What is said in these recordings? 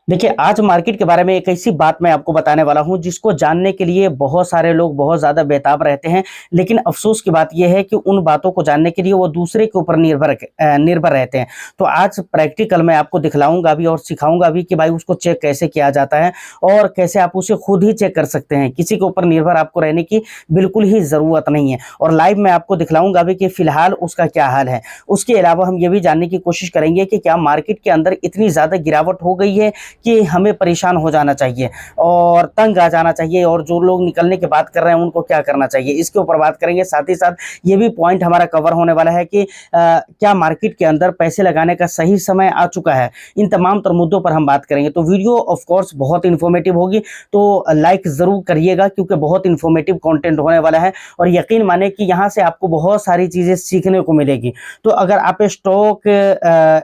देखिए, आज मार्केट के बारे में एक ऐसी बात मैं आपको बताने वाला हूँ जिसको जानने के लिए बहुत सारे लोग बहुत ज़्यादा बेताब रहते हैं। लेकिन अफ़सोस की बात ये है कि उन बातों को जानने के लिए वो दूसरे के ऊपर निर्भर रहते हैं। तो आज प्रैक्टिकल मैं आपको दिखलाऊँगा भी और सिखाऊँगा भी कि भाई उसको चेक कैसे किया जाता है और कैसे आप उसे खुद ही चेक कर सकते हैं। किसी के ऊपर निर्भर आपको रहने की बिल्कुल ही ज़रूरत नहीं है और लाइव मैं आपको दिखलाऊँगा भी कि फ़िलहाल उसका क्या हाल है। उसके अलावा हम ये भी जानने की कोशिश करेंगे कि क्या मार्केट के अंदर इतनी ज़्यादा गिरावट हो गई है कि हमें परेशान हो जाना चाहिए और तंग आ जाना चाहिए और जो लोग निकलने की बात कर रहे हैं उनको क्या करना चाहिए, इसके ऊपर बात करेंगे। साथ ही साथ ये भी पॉइंट हमारा कवर होने वाला है कि क्या मार्केट के अंदर पैसे लगाने का सही समय आ चुका है। इन तमाम तर मुद्दों पर हम बात करेंगे। तो वीडियो ऑफ कोर्स बहुत इन्फॉर्मेटिव होगी, तो लाइक ज़रूर करिएगा क्योंकि बहुत इन्फॉर्मेटिव कंटेंट होने वाला है और यकीन माने कि यहाँ से आपको बहुत सारी चीज़ें सीखने को मिलेगी। तो अगर आप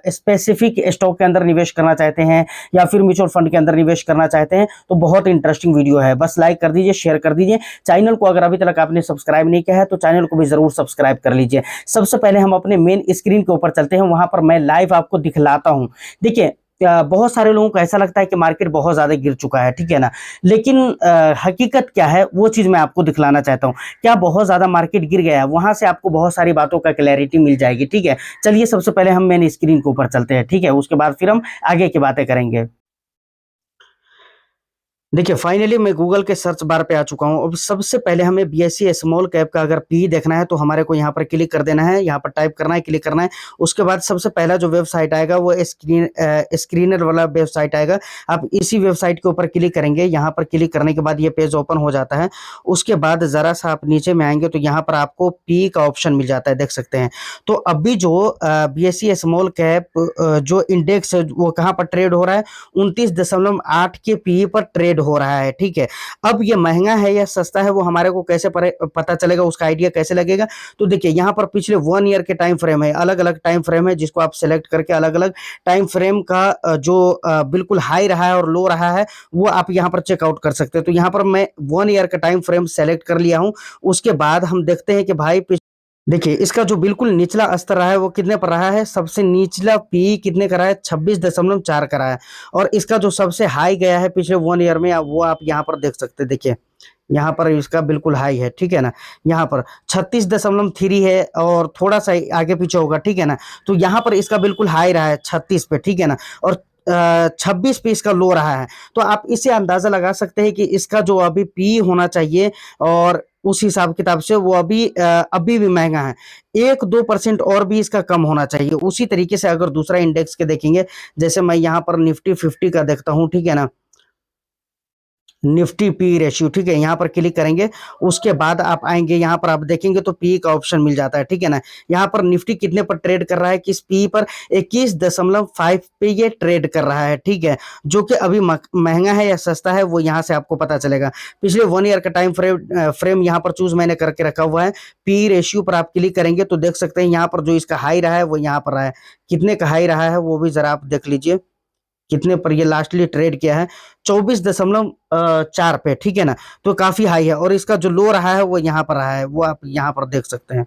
स्पेसिफिक स्टॉक के अंदर निवेश करना चाहते हैं या फिर म्यूचुअल फंड के अंदर निवेश करना चाहते हैं तो बहुत इंटरेस्टिंग वीडियो है। बस लाइक कर दीजिए, शेयर कर दीजिए। चैनल को अगर अभी तक आपने सब्सक्राइब नहीं किया है तो चैनल को भी जरूर सब्सक्राइब कर लीजिए। सबसे पहले हम अपने मेन स्क्रीन के ऊपर चलते हैं, वहां पर मैं लाइव आपको दिखलाता हूं। देखिए, बहुत सारे लोगों को ऐसा लगता है कि मार्केट बहुत ज्यादा गिर चुका है, ठीक है ना। लेकिन हकीकत क्या है वो चीज मैं आपको दिखलाना चाहता हूं। क्या बहुत ज्यादा मार्केट गिर गया है? वहां से आपको बहुत सारी बातों का क्लैरिटी मिल जाएगी, ठीक है। चलिए सबसे पहले हम मेन स्क्रीन के ऊपर चलते हैं, ठीक है। उसके बाद फिर हम आगे की बातें करेंगे। देखिए, फाइनली मैं गूगल के सर्च बार पे आ चुका हूँ। अब सबसे पहले हमें बीएसई स्मॉल कैप का अगर पी देखना है तो हमारे को यहाँ पर क्लिक कर देना है, यहाँ पर टाइप करना है, क्लिक करना है। उसके बाद सबसे पहला जो वेबसाइट आएगा वो स्क्रीनर वाला वेबसाइट आएगा। आप इसी वेबसाइट के ऊपर क्लिक करेंगे। यहाँ पर क्लिक करने के बाद ये पेज ओपन हो जाता है। उसके बाद ज़रा सा आप नीचे में आएंगे तो यहाँ पर आपको पी का ऑप्शन मिल जाता है, देख सकते हैं। तो अभी जो बीएसई स्मॉल कैप जो इंडेक्स है वो कहाँ पर ट्रेड हो रहा है? 29.8 के पी पर ट्रेड हो रहा है, ठीक है। अब ये महंगा है या सस्ता है वो हमारे को कैसे पता चलेगा, उसका आइडिया कैसे लगेगा? तो देखिए, यहाँ पर पिछले 1 ईयर के टाइम फ्रेम है, अलग अलग टाइम फ्रेम है जिसको आप सेलेक्ट करके अलग अलग टाइम फ्रेम का जो बिल्कुल हाई रहा है और लो रहा है वो आप यहाँ पर चेकआउट कर सकते हैं। तो यहाँ पर मैं 1 ईयर का टाइम फ्रेम सेलेक्ट कर लिया हूँ। उसके बाद हम देखते हैं कि भाई देखिए, इसका जो बिल्कुल निचला स्तर रहा है वो कितने पर रहा है? सबसे निचला पी कितने का रहा है? 26.4 का रहा है। और इसका जो सबसे हाई गया है पिछले 1 ईयर में वो आप यहाँ पर देख सकते हैं। देखिए, यहाँ पर इसका बिल्कुल हाई है, ठीक है ना। यहाँ पर 36.3 है और थोड़ा सा आगे पीछे होगा, ठीक है ना। तो यहाँ पर इसका बिल्कुल हाई रहा है 36 पे, ठीक है ना। और 26 पे इसका लो रहा है। तो आप इससे अंदाजा लगा सकते हैं कि इसका जो अभी पी होना चाहिए और उस हिसाब किताब से वो अभी भी महंगा है। 1-2% और भी इसका कम होना चाहिए। उसी तरीके से अगर दूसरा इंडेक्स के देखेंगे, जैसे मैं यहाँ पर निफ्टी 50 का देखता हूँ, ठीक है ना। निफ्टी पी रेशियो, ठीक है। यहाँ पर क्लिक करेंगे। उसके बाद आप आएंगे, यहाँ पर आप देखेंगे तो पी का ऑप्शन मिल जाता है, ठीक है ना। यहाँ पर निफ्टी कितने पर ट्रेड कर रहा है? किस पी पर? 21.5 पे ये ट्रेड कर रहा है, ठीक है। जो कि अभी महंगा है या सस्ता है वो यहाँ से आपको पता चलेगा। पिछले 1 ईयर का टाइम फ्रेम यहाँ पर चूज मैंने करके रखा हुआ है। पी रेशियो पर आप क्लिक करेंगे तो देख सकते हैं यहाँ पर जो इसका हाई रहा है वो यहाँ पर रहा है। कितने का हाई रहा है वो भी जरा आप देख लीजिए, कितने पर ये लास्टली ट्रेड किया है? 24.4 पे, ठीक है ना। तो काफी हाई है। और इसका जो लो रहा है वो यहाँ पर रहा है, वो आप यहाँ पर देख सकते हैं।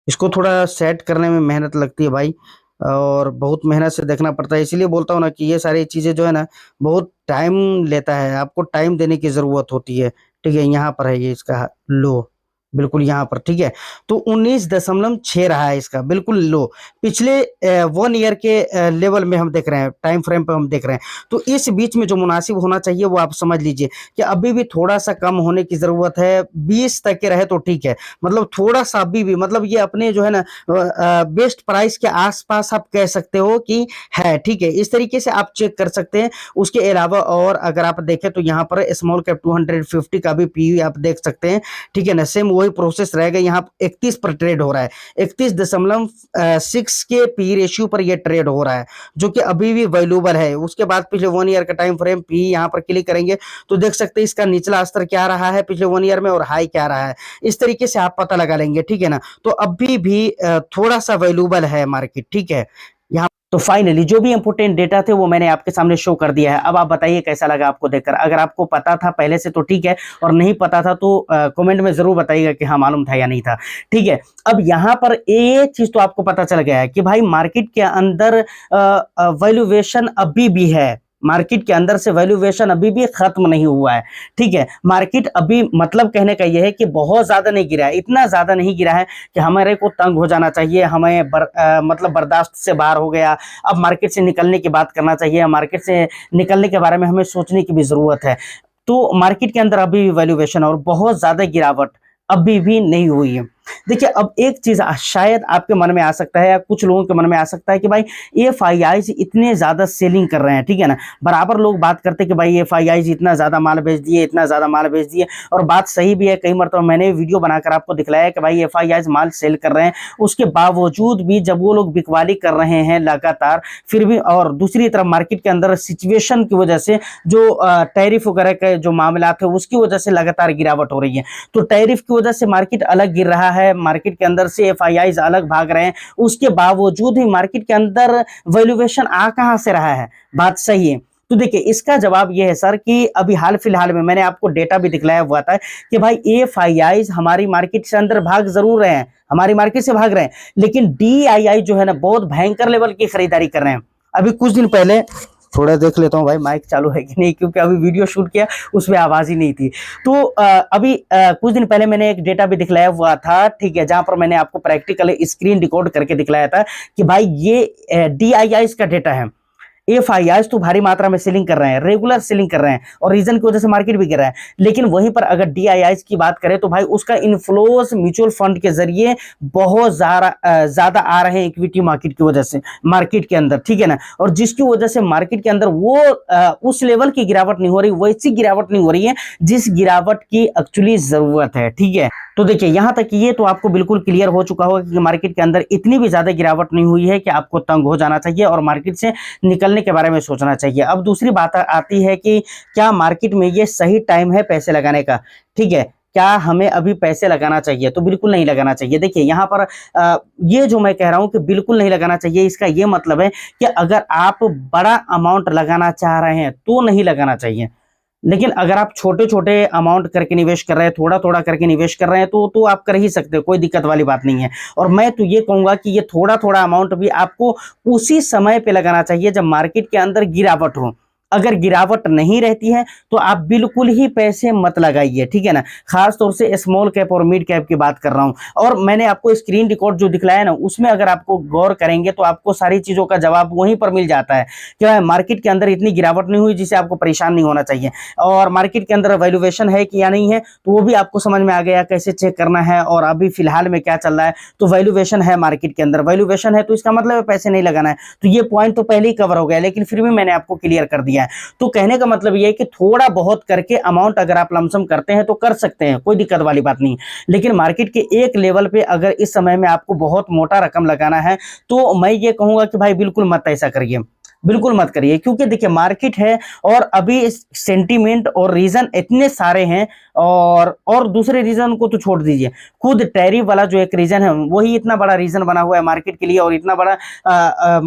इसको थोड़ा सेट करने में मेहनत लगती है भाई, और बहुत मेहनत से देखना पड़ता है। इसीलिए बोलता हूँ ना कि ये सारी चीजें जो है ना बहुत टाइम लेता है, आपको टाइम देने की जरूरत होती है, ठीक है। यहाँ पर है ये इसका लो, बिल्कुल यहाँ पर, ठीक है। तो 19.6 रहा है इसका, बिल्कुल लो। पिछले 1 ईयर के लेवल में हम देख रहे हैं, टाइम फ्रेम पे हम देख रहे हैं। तो इस बीच में जो मुनासिब होना चाहिए वो आप समझ लीजिए कि अभी भी थोड़ा सा कम होने की जरूरत है। 20 तक के रहे तो ठीक है, मतलब थोड़ा सा अभी भी, मतलब ये अपने जो है ना बेस्ट प्राइस के आसपास आप कह सकते हो कि है, ठीक है। इस तरीके से आप चेक कर सकते हैं। उसके अलावा और अगर आप देखें तो यहाँ पर स्मॉल कैप 250 का भी पी आप देख सकते हैं, ठीक है ना। सेम वही प्रोसेस रहेगा। यहाँ 31 पर ट्रेड हो रहा है, 31.6 के पी रेशियो पर यह ट्रेड हो रहा है, जो कि अभी भी वैल्यूबल है। उसके बाद पिछले 1 ईयर का टाइम फ्रेम पी यहाँ पर क्लिक करेंगे तो देख सकते हैं इसका निचला स्तर क्या रहा है पिछले 1 ईयर में और हाई क्या रहा है। इस तरीके से आप पता लगा लेंगे, ठीक है ना। तो अभी भी थोड़ा सा वैल्यूबल है मार्केट, ठीक है। यहाँ तो फाइनली जो भी इंपोर्टेंट डेटा थे वो मैंने आपके सामने शो कर दिया है। अब आप बताइए कैसा लगा आपको देखकर। अगर आपको पता था पहले से तो ठीक है, और नहीं पता था तो कमेंट में जरूर बताइएगा कि हाँ मालूम था या नहीं था। ठीक है, अब यहाँ पर ये चीज तो आपको पता चल गया है कि भाई मार्केट के अंदर वैल्यूएशन अभी भी है, मार्केट के अंदर से वैल्यूएशन अभी भी खत्म नहीं हुआ है। ठीक है, मार्केट अभी मतलब कहने का यह है कि बहुत ज्यादा नहीं गिरा है, इतना ज्यादा नहीं गिरा है कि हमारे को तंग हो जाना चाहिए, हमें मतलब बर्दाश्त से बाहर हो गया, अब मार्केट से निकलने की बात करना चाहिए, मार्केट से निकलने के बारे में हमें सोचने की भी जरूरत है। तो मार्केट के अंदर अभी भी वैल्यूएशन और बहुत ज्यादा गिरावट अभी भी नहीं हुई है। देखिए, अब एक चीज शायद आपके मन में आ सकता है या कुछ लोगों के मन में आ सकता है कि भाई एफआईआईज इतने ज्यादा सेलिंग कर रहे हैं, ठीक है ना, बराबर लोग बात करते हैं कि भाई एफआईआईज इतना ज्यादा माल बेच दिए, इतना ज्यादा माल बेच दिए, और बात सही भी है। कई मरतबा मैंने वीडियो बनाकर आपको दिखलाया कि भाई एफआईआईज माल सेल कर रहे हैं, उसके बावजूद भी जब वो लोग बिकवाली कर रहे हैं लगातार, फिर भी, और दूसरी तरफ मार्केट के अंदर सिचुएशन की वजह से जो टैरिफ वगैरह के जो मामला थे उसकी वजह से लगातार गिरावट हो रही है। तो टैरिफ की वजह से मार्केट अलग गिर रहा है, मार्केट के अंदर से एफआईआईज अलग भाग रहे हैं, उसके बावजूद ही मार्केट के अंदर वैल्यूएशन आ कहां से रहा है? बात सही है। तो देखिए, इसका जवाब यह है सर कि अभी हाल फिलहाल में मैंने आपको डेटा भी दिखलाया हुआ था कि भाई एफआईआईज हमारी मार्केट से अंदर भाग जरूर रहे हैं, हमारी मार्केट से भाग रहे हैं, लेकिन डीआईआई जो है ना बहुत भयंकर लेवल की खरीदारी कर रहे हैं। अभी कुछ दिन पहले, थोड़ा देख लेता हूँ भाई माइक चालू है कि नहीं, क्योंकि अभी वीडियो शूट किया उसमें आवाज ही नहीं थी। तो अभी कुछ दिन पहले मैंने एक डेटा भी दिखलाया हुआ था, ठीक है, जहां पर मैंने आपको प्रैक्टिकल स्क्रीन रिकॉर्ड करके दिखलाया था कि भाई ये डीआईआई का डेटा है। एफआईआईज तो भारी मात्रा में सेलिंग कर रहे हैं, रेगुलर सेलिंग कर रहे हैं, और रीजन की वजह से मार्केट भी गिर रहा है। लेकिन वहीं पर अगर डीआईआईज की बात करें तो भाई उसका इन्फ्लोज म्यूचुअल फंड के जरिए बहुत ज्यादा आ रहे हैं इक्विटी मार्केट की वजह से, मार्केट के अंदर, ठीक है ना, और जिसकी वजह से मार्केट के अंदर वो उस लेवल की गिरावट नहीं हो रही, वैसी गिरावट नहीं हो रही है जिस गिरावट की एक्चुअली जरूरत है। ठीक है, तो देखिए यहां तक ये तो आपको बिल्कुल क्लियर हो चुका होगा कि मार्केट के अंदर इतनी भी ज्यादा गिरावट नहीं हुई है कि आपको तंग हो जाना चाहिए और मार्केट से निकलने के बारे में सोचना चाहिए। अब दूसरी बात आती है कि क्या मार्केट में ये सही टाइम है पैसे लगाने का? ठीक है, क्या हमें अभी पैसे लगाना चाहिए? तो बिल्कुल नहीं लगाना चाहिए। देखिए यहाँ पर ये जो मैं कह रहा हूं कि बिल्कुल नहीं लगाना चाहिए, इसका ये मतलब है कि अगर आप बड़ा अमाउंट लगाना चाह रहे हैं तो नहीं लगाना चाहिए। लेकिन अगर आप छोटे छोटे अमाउंट करके निवेश कर रहे हैं, थोड़ा थोड़ा करके निवेश कर रहे हैं, तो आप कर ही सकते हो, कोई दिक्कत वाली बात नहीं है। और मैं तो ये कहूंगा कि ये थोड़ा थोड़ा अमाउंट भी आपको उसी समय पे लगाना चाहिए जब मार्केट के अंदर गिरावट हो। अगर गिरावट नहीं रहती है तो आप बिल्कुल ही पैसे मत लगाइए, ठीक है ना। खास तौर से स्मॉल कैप और मिड कैप की बात कर रहा हूं, और मैंने आपको स्क्रीन रिकॉर्ड जो दिखलाया ना उसमें अगर आपको गौर करेंगे तो आपको सारी चीजों का जवाब वहीं पर मिल जाता है। क्या मार्केट के अंदर इतनी गिरावट नहीं हुई जिससे आपको परेशान नहीं होना चाहिए, और मार्केट के अंदर वैल्यूएशन है कि या नहीं है तो वो भी आपको समझ में आ गया कैसे चेक करना है, और अभी फिलहाल में क्या चल रहा है। तो वैल्यूएशन है, मार्केट के अंदर वैल्यूएशन है, तो इसका मतलब पैसे नहीं लगाना है। तो ये पॉइंट तो पहले ही कवर हो गया, लेकिन फिर भी मैंने आपको क्लियर कर दिया है। तो कहने का मतलब ये है कि थोड़ा बहुत करके अमाउंट अगर आप लमसम करते हैं तो कर सकते हैं, कोई दिक्कत वाली बात नहीं। लेकिन मार्केट के एक लेवल पे अगर इस समय में आपको बहुत मोटा रकम लगाना है तो मैं ये कहूंगा कि भाई बिल्कुल मत ऐसा करिए, बिल्कुल मत करिए। क्योंकि देखिए मार्केट है और अभी सेंटीमेंट और रीजन इतने सारे हैं, और दूसरे रीजन को तो छोड़ दीजिए, खुद टैरिफ वाला जो एक रीजन है वही इतना बड़ा रीजन बना हुआ है मार्केट के लिए, और इतना बड़ा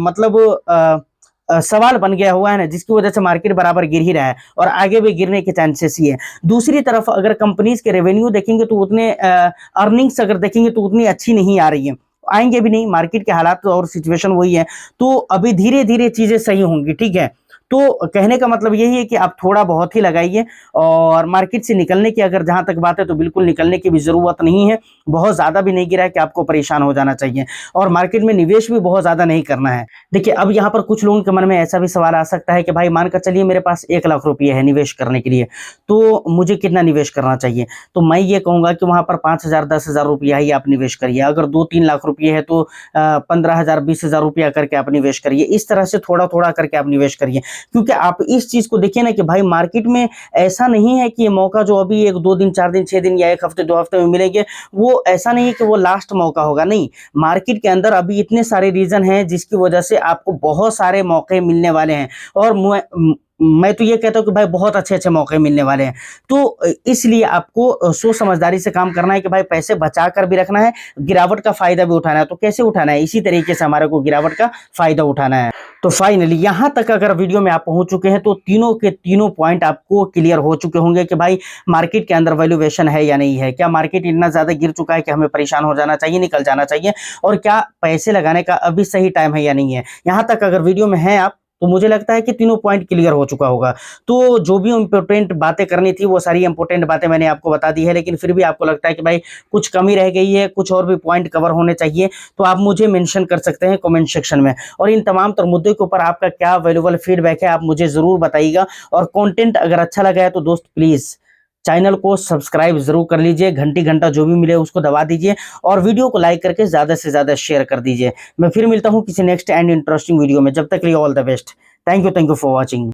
मतलब सवाल बन गया हुआ है ना, जिसकी वजह से मार्केट बराबर गिर ही रहा है और आगे भी गिरने के चांसेस ही है। दूसरी तरफ अगर कंपनीज के रेवेन्यू देखेंगे तो उतने अर्निंग्स अगर देखेंगे तो उतनी अच्छी नहीं आ रही है, आएंगे भी नहीं, मार्केट के हालात और सिचुएशन वही है। तो अभी धीरे धीरे चीजें सही होंगी, ठीक है। तो कहने का मतलब यही है कि आप थोड़ा बहुत ही लगाइए, और मार्केट से निकलने की अगर जहां तक बात है तो बिल्कुल निकलने की भी जरूरत नहीं है, बहुत ज्यादा भी नहीं गिरा है कि आपको परेशान हो जाना चाहिए, और मार्केट में निवेश भी बहुत ज्यादा नहीं करना है। देखिए अब यहाँ पर कुछ लोगों के मन में ऐसा भी सवाल आ सकता है कि भाई मानकर चलिए मेरे पास 1 लाख रुपये है निवेश करने के लिए, तो मुझे कितना निवेश करना चाहिए? तो मैं ये कहूंगा कि वहां पर 5,000 10,000 रुपया ही आप निवेश करिए। अगर 2-3 लाख रुपये है तो 15,000 20,000 रुपया करके आप निवेश करिए। इस तरह से थोड़ा थोड़ा करके आप निवेश करिए, क्योंकि आप इस चीज को देखिए ना कि भाई मार्केट में ऐसा नहीं है कि ये मौका जो अभी 1-2 दिन 4 दिन 6 दिन या 1 हफ्ते 2 हफ्ते में मिलेंगे, वो ऐसा नहीं है कि वो लास्ट मौका होगा। नहीं, मार्केट के अंदर अभी इतने सारे रीजन हैं जिसकी वजह से आपको बहुत सारे मौके मिलने वाले हैं, और मैं तो ये कहता हूँ कि भाई बहुत अच्छे-अच्छे मौके मिलने वाले हैं। तो इसलिए आपको सोच समझदारी से काम करना है कि भाई पैसे बचा कर भी रखना है, गिरावट का फ़ायदा भी उठाना है। तो कैसे उठाना है? इसी तरीके से हमारे को गिरावट का फ़ायदा उठाना है। तो फाइनली यहाँ तक अगर वीडियो में आप पहुँच चुके हैं तो तीनों के तीनों पॉइंट आपको क्लियर हो चुके होंगे कि भाई मार्केट के अंदर वैल्यूएशन है या नहीं है? क्या मार्केट इतना ज़्यादा गिर चुका है कि हमें परेशान हो जाना चाहिए, निकल जाना चाहिए? और क्या पैसे लगाने का अभी सही टाइम है या नहीं है? यहाँ तक अगर वीडियो में हैं आप, तो मुझे लगता है कि तीनों पॉइंट क्लियर हो चुका होगा। तो जो भी इम्पोर्टेंट बातें करनी थी वो सारी इम्पोर्टेंट बातें मैंने आपको बता दी है, लेकिन फिर भी आपको लगता है कि भाई कुछ कमी रह गई है, कुछ और भी पॉइंट कवर होने चाहिए, तो आप मुझे मेंशन कर सकते हैं कमेंट सेक्शन में। और इन तमाम तर मुद्दों के ऊपर आपका क्या वैल्यूएबल फीडबैक है आप मुझे ज़रूर बताइएगा। और कंटेंट अगर अच्छा लगा है तो दोस्त प्लीज़ चैनल को सब्सक्राइब जरूर कर लीजिए, घंटा जो भी मिले उसको दबा दीजिए और वीडियो को लाइक करके ज़्यादा से ज़्यादा शेयर कर दीजिए। मैं फिर मिलता हूँ किसी नेक्स्ट एंड इंटरेस्टिंग वीडियो में, जब तक के लिए all the best. Thank you for watching.